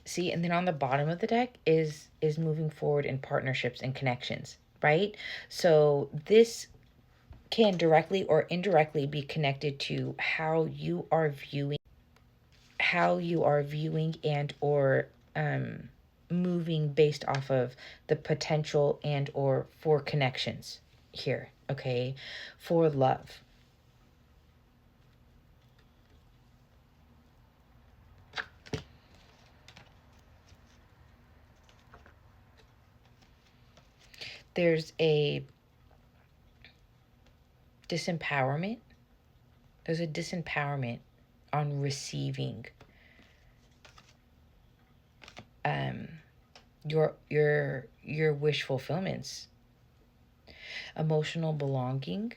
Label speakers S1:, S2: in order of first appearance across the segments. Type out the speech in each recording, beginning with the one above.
S1: See, and then on the bottom of the deck is moving forward in partnerships and connections, right? So this can directly or indirectly be connected to how you are viewing and or moving based off of the potential and or for connections here, okay, for love. There's a disempowerment. There's a disempowerment on receiving um your wish fulfillments, emotional belonging.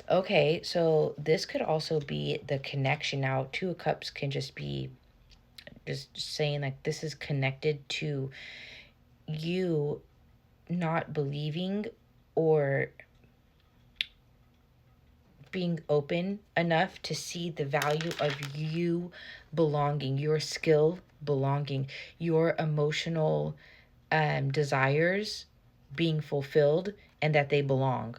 S1: Okay, so this could also be the connection. Now, Two of Cups can just be just saying like this is connected to you not believing or being open enough to see the value of you belonging, your skill belonging, your emotional desires being fulfilled, and that they belong.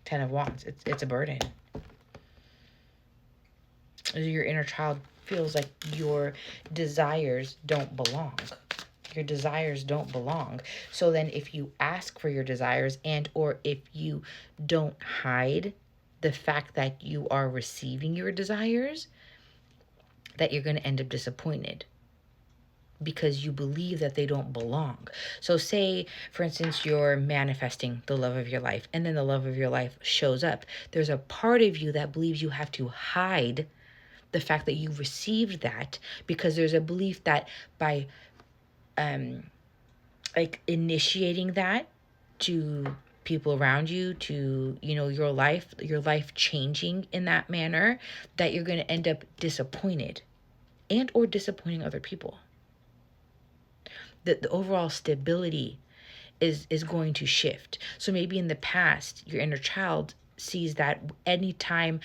S1: Ten of Wands. It's a burden. Your inner child feels like your desires don't belong. Your desires don't belong. So then if you ask for your desires and or if you don't hide the fact that you are receiving your desires, that you're going to end up disappointed because you believe that they don't belong. So say, for instance, you're manifesting the love of your life and then the love of your life shows up. There's a part of you that believes you have to hide the fact that you received that because there's a belief that by like initiating that to people around you, to your life changing in that manner, that you're going to end up disappointed and or disappointing other people. The overall stability is going to shift. So maybe in the past your inner child sees that anytime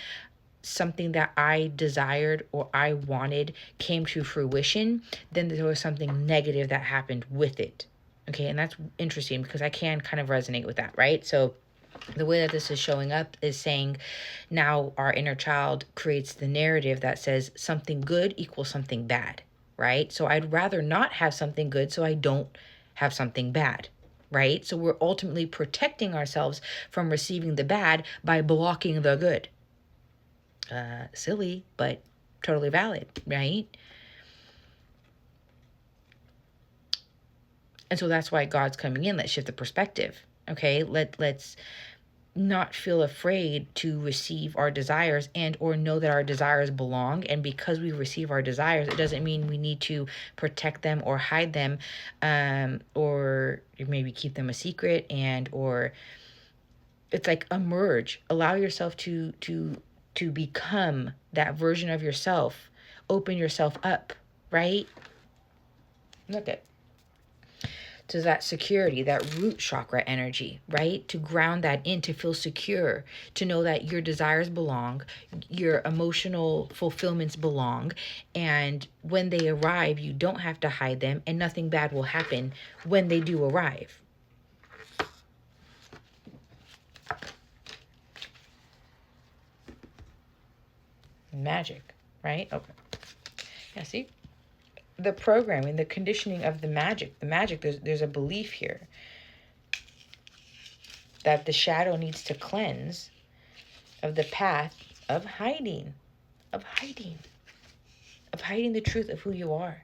S1: something that I desired or I wanted came to fruition, then there was something negative that happened with it. Okay, and that's interesting because I can kind of resonate with that, right? So the way that this is showing up is saying now our inner child creates the narrative that says something good equals something bad, right? So I'd rather not have something good so I don't have something bad, right? So we're ultimately protecting ourselves from receiving the bad by blocking the good. Silly, but totally valid, right? And so that's why God's coming in. Let's shift the perspective. Okay, let's not feel afraid to receive our desires and or know that our desires belong. And because we receive our desires, it doesn't mean we need to protect them or hide them, or maybe keep them a secret. And or it's like emerge, allow yourself to become that version of yourself, open yourself up, right? Look at to that security, that root chakra energy, right? To ground that in, to feel secure, to know that your desires belong, your emotional fulfillments belong, and when they arrive, you don't have to hide them, and nothing bad will happen when they do arrive. Magic, right? Okay. Yeah, see? The programming, the conditioning of the magic, there's a belief here that the shadow needs to cleanse of the path of hiding, of hiding, of hiding the truth of who you are,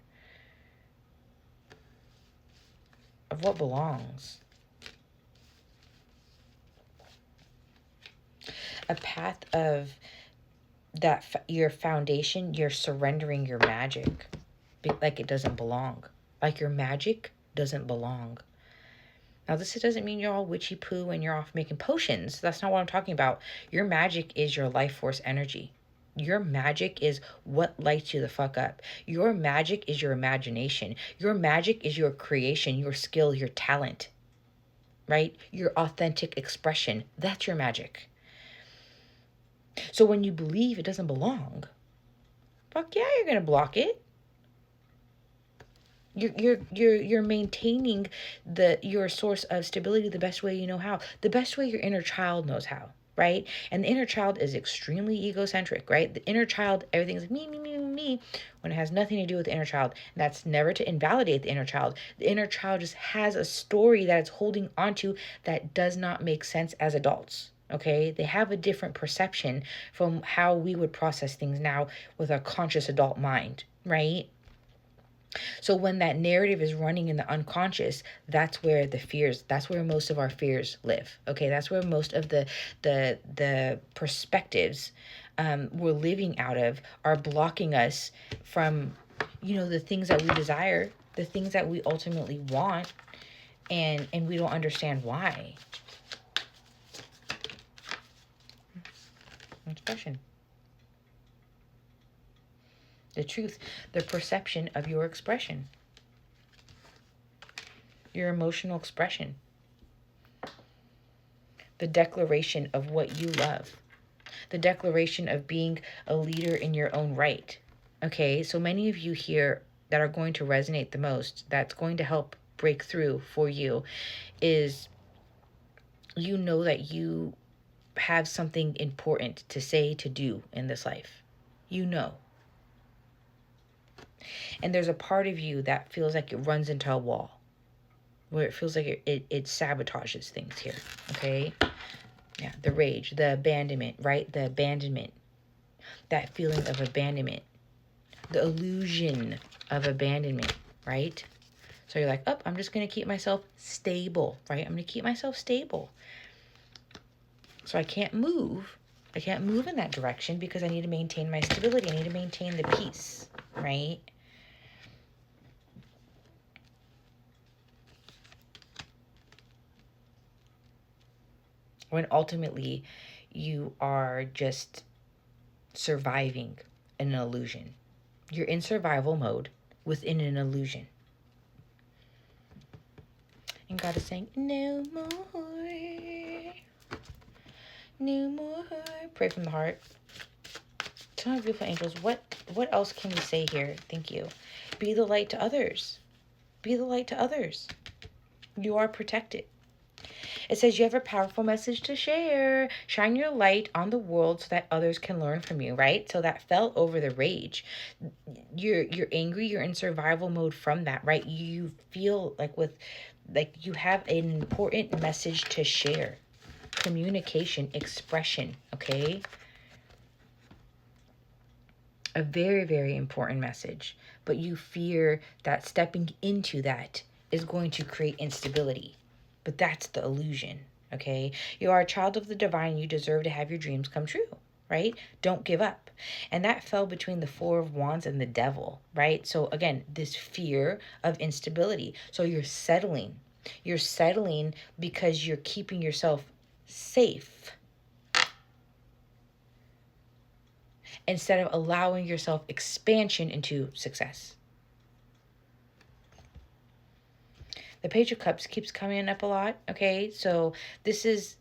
S1: of what belongs. A path of that your foundation, you're surrendering your magic like it doesn't belong. Like your magic doesn't belong. Now, this doesn't mean you're all witchy poo and you're off making potions. That's not what I'm talking about. Your magic is your life force energy. Your magic is what lights you the fuck up. Your magic is your imagination. Your magic is your creation, your skill, your talent, right? Your authentic expression. That's your magic. So when you believe it doesn't belong, fuck yeah, you're gonna block it. You're maintaining your source of stability the best way you know how, the best way your inner child knows how, right? And the inner child is extremely egocentric, right? The inner child, everything's like me, me, me, me, me, when it has nothing to do with the inner child. And that's never to invalidate the inner child. The inner child just has a story that it's holding onto that does not make sense as adults. Okay, they have a different perception from how we would process things now with a conscious adult mind, right? So when that narrative is running in the unconscious, that's where most of our fears live. Okay, that's where most of the perspectives we're living out of are blocking us from, the things that we desire, the things that we ultimately want, and we don't understand why. Expression. The truth, the perception of your expression, your emotional expression, the declaration of what you love, the declaration of being a leader in your own right. Okay, so many of you here that are going to resonate the most, that's going to help break through for you, is you know that you have something important to say, to do in this life. You know. And there's a part of you that feels like it runs into a wall, where it feels like it sabotages things here. Okay? Yeah, the rage, the abandonment, right? The abandonment, that feeling of abandonment, the illusion of abandonment, right? So you're like, oh, I'm just going to keep myself stable, right? I'm going to keep myself stable. So I can't move. I can't move in that direction because I need to maintain my stability. I need to maintain the peace, right? When ultimately you are just surviving an illusion. You're in survival mode within an illusion. And God is saying, no more. No more. Pray from the heart. Tell my beautiful angels, what else can we say here? Thank you. Be the light to others. Be the light to others. You are protected. It says you have a powerful message to share. Shine your light on the world so that others can learn from you, right? So that fell over the rage. You're angry, you're in survival mode from that, right? You feel like you have an important message to share. Communication, expression, okay? A very, very important message. But you fear that stepping into that is going to create instability. But that's the illusion, okay? You are a child of the divine. You deserve to have your dreams come true, right? Don't give up. And that fell between the Four of Wands and the Devil, right? So again, this fear of instability. So you're settling. You're settling because you're keeping yourself safe instead of allowing yourself expansion into success. The Page of Cups keeps coming up a lot, okay? So this is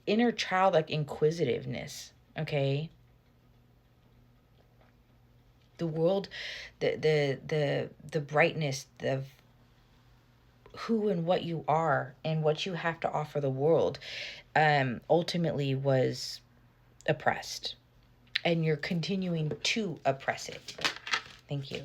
S1: inner child, like inquisitiveness, okay? The world, the brightness of who and what you are and what you have to offer the world ultimately was oppressed. And you're continuing to oppress it. Thank you.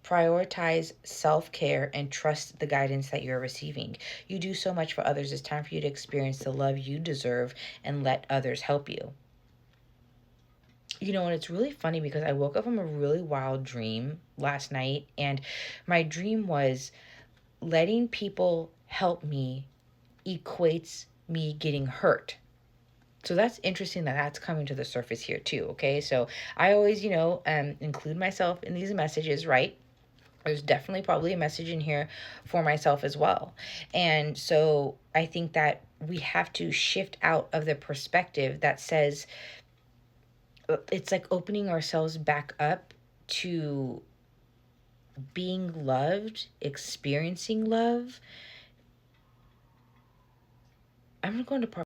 S1: Prioritize self-care and trust the guidance that you're receiving. You do so much for others. It's time for you to experience the love you deserve and let others help you. And it's really funny because I woke up from a really wild dream last night, and my dream was letting people help me equates me getting hurt. So that's interesting that that's coming to the surface here too, okay? So I always, include myself in these messages, right? There's definitely probably a message in here for myself as well. And so I think that we have to shift out of the perspective that says it's like opening ourselves back up to being loved, experiencing love. I'm going to part